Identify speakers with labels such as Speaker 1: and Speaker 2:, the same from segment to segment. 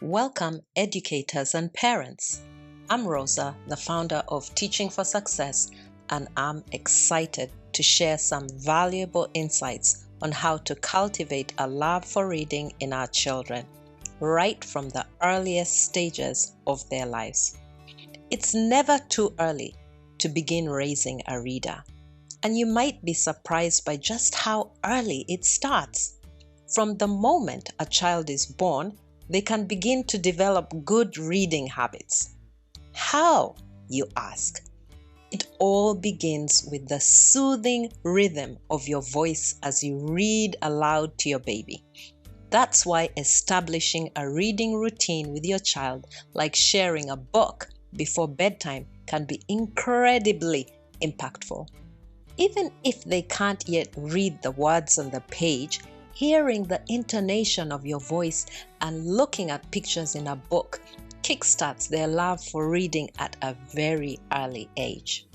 Speaker 1: Welcome, educators and parents. I'm Rosa, the founder of Teaching for Success, and I'm excited to share some valuable insights on how to cultivate a love for reading in our children, right from the earliest stages of their lives. It's never too early to begin raising a reader, and you might be surprised by just how early it starts. From the moment a child is born, they can begin to develop good reading habits. How, you ask? It all begins with the soothing rhythm of your voice as you read aloud to your baby. That's why establishing a reading routine with your child, like sharing a book before bedtime, can be incredibly impactful. Even if they can't yet read the words on the page, hearing the intonation of your voice and looking at pictures in a book kickstarts their love for reading at a very early age.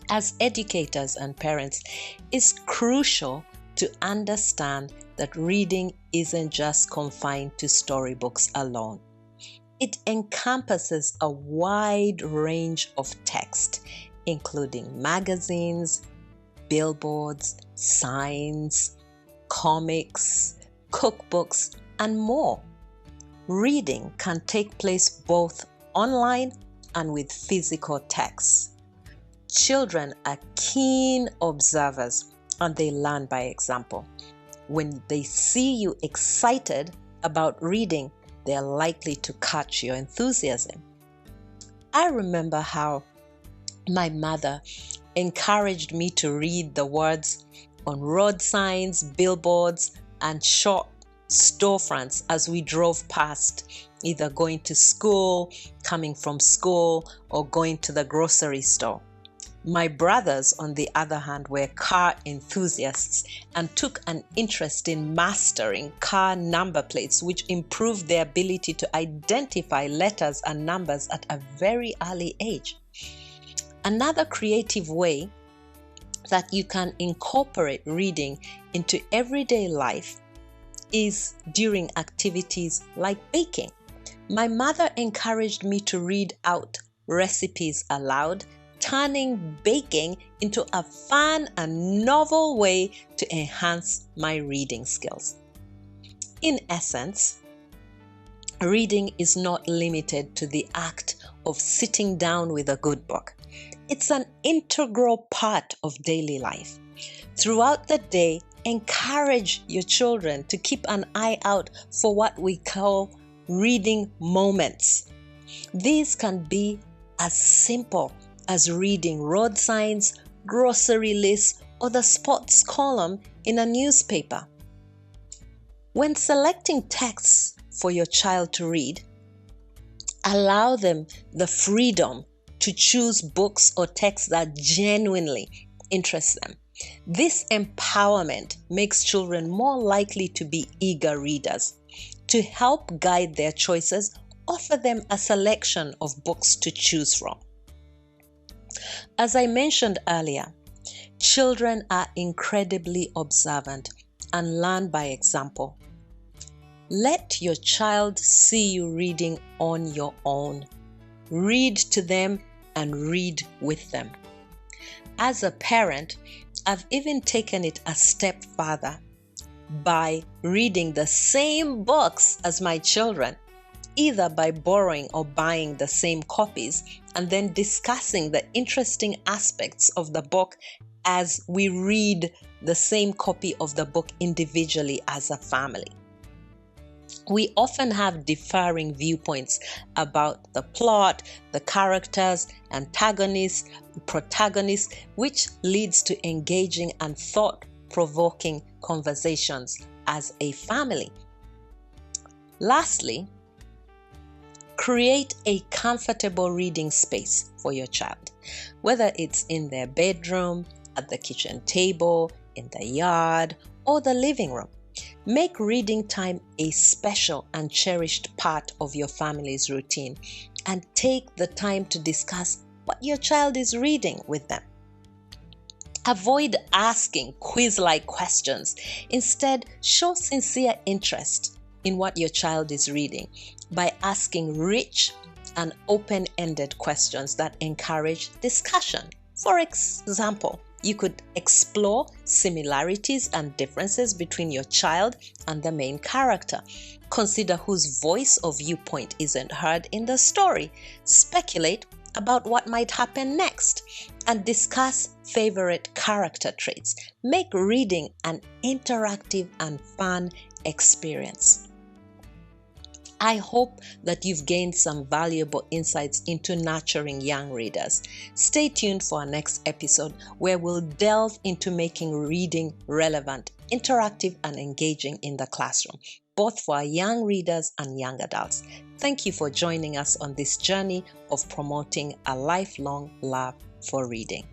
Speaker 1: As educators and parents, it's crucial to understand that reading isn't just confined to storybooks alone. It encompasses a wide range of text, including magazines, billboards, signs, comics, cookbooks, and more. Reading can take place both online and with physical texts. Children are keen observers and they learn by example. When they see you excited about reading, they're likely to catch your enthusiasm. I remember how my mother encouraged me to read the words on road signs, billboards, and short storefronts as we drove past, either going to school, coming from school, or going to the grocery store. My brothers, on the other hand, were car enthusiasts and took an interest in mastering car number plates, which improved their ability to identify letters and numbers at a very early age. Another creative way that you can incorporate reading into everyday life is during activities like baking. My mother encouraged me to read out recipes aloud, turning baking into a fun and novel way to enhance my reading skills. In essence, reading is not limited to the act of sitting down with a good book. It's an integral part of daily life. Throughout the day, encourage your children to keep an eye out for what we call reading moments. These can be as simple as reading road signs, grocery lists, or the sports column in a newspaper. When selecting texts for your child to read, allow them the freedom to choose books or texts that genuinely interest them. This empowerment makes children more likely to be eager readers. To help guide their choices, offer them a selection of books to choose from. As I mentioned earlier, children are incredibly observant and learn by example. Let your child see you reading on your own. Read to them and read with them. As a parent, I've even taken it a step further by reading the same books as my children, either by borrowing or buying the same copies and then discussing the interesting aspects of the book as we read the same copy of the book individually as a family. We often have differing viewpoints about the plot, the characters, antagonists, protagonists, which leads to engaging and thought-provoking conversations as a family. Lastly, create a comfortable reading space for your child, whether it's in their bedroom, at the kitchen table, in the yard, or the living room. Make reading time a special and cherished part of your family's routine and take the time to discuss what your child is reading with them. Avoid asking quiz-like questions. Instead, show sincere interest in what your child is reading by asking rich and open-ended questions that encourage discussion. For example, you could explore similarities and differences between your child and the main character. Consider whose voice or viewpoint isn't heard in the story. Speculate about what might happen next, and discuss favorite character traits. Make reading an interactive and fun experience. I hope that you've gained some valuable insights into nurturing young readers. Stay tuned for our next episode where we'll delve into making reading relevant, interactive, and engaging in the classroom, both for our young readers and young adults. Thank you for joining us on this journey of promoting a lifelong love for reading.